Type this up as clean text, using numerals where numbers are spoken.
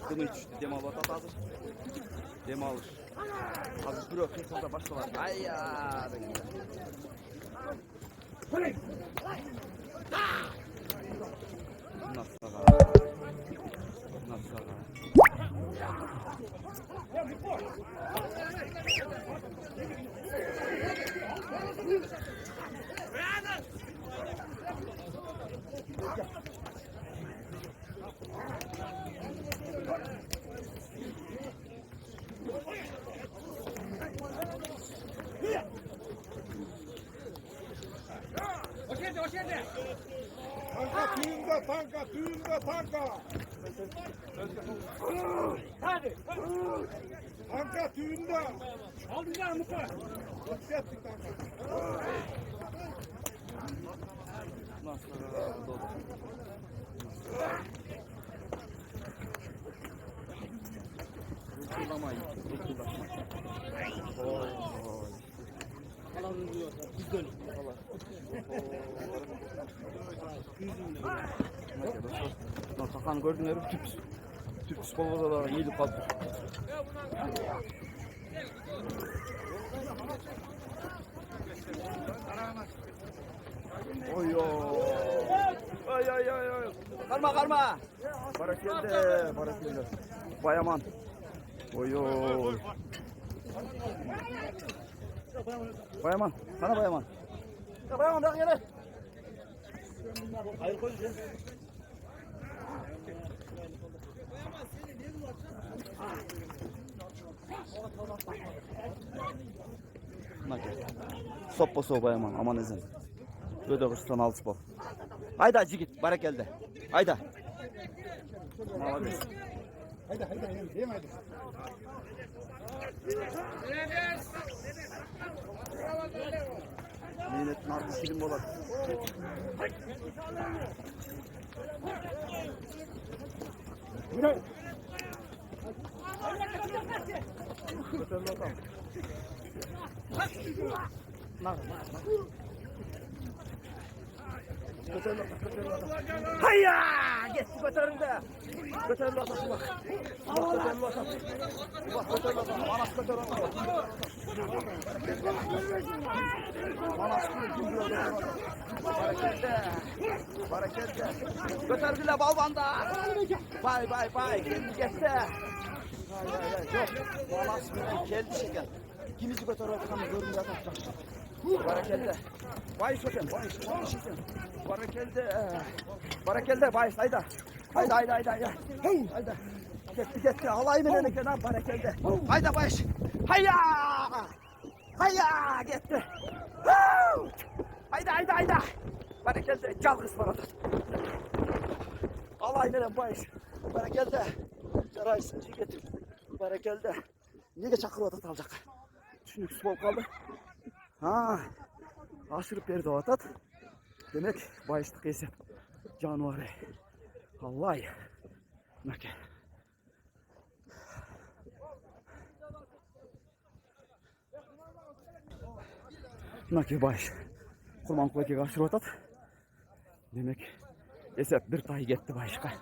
Kımı düştü. Dem alıp atat hazır. Dem alır. Hazır duruyor. Kıysalda başlar. Ay ya. Nasıl ağa? Nasıl ağa? Tanka, düğünde tanka. Hadi. Tanka, düğünde. Al bir daha Muka. Yükselttik tanka. Nasıl ağa? Dolu. Kılamayın. Alalım diyor. Biz dön. Takan gördüğünleri Türk spor da iyiydi kaldı. Oy ay ay ay ay. Karma karma. Barakelde, barakelde. Bayaman. Oy oy. Bayaman, sana bayaman. Ya bayaman bırak yere. Hayır koy. Soppa soğuk bayaman, aman ezen. Böyle kırstan al spor. Haydi acı git, barakelde. Haydi. Malades. Haydi yem haydi. Milletin artık film olur. Hayya! Geçti götürüldü. Götürüldü atası bak. Götürüldü atası. Bak götürüldü atası. Manas götürüldü atası. Manas götürüldü atası. Harekette. Harekette. Götürdüler balvanda. Bay bay bay. Kendi gitti. Yok. Manas geldi şeker. İkimizi götürüldü atası. Görünüyor atası. Barakelde. Vay şeker. Vay şeker. Barakelde. Barakelde bay hayda. Hayda. Hayda. Gitti. Halayı mı ne kadar barakelde. Hayda baş. Hayya. Hayya gitti. Hayda. Barakelde. Çal kız bana. Halayı ne baş. Barakelde. Yaraysın getir. Barakelde. Niye çakır odat alacak? Düşünük spor kaldı. Ha. Aşırıp verdi o atat. Demek bayıştık ise Januari. Vallahi. Nake. Nake baş. Kurban kuvveti karşı atat. Demek ise bir tahi gitti başka.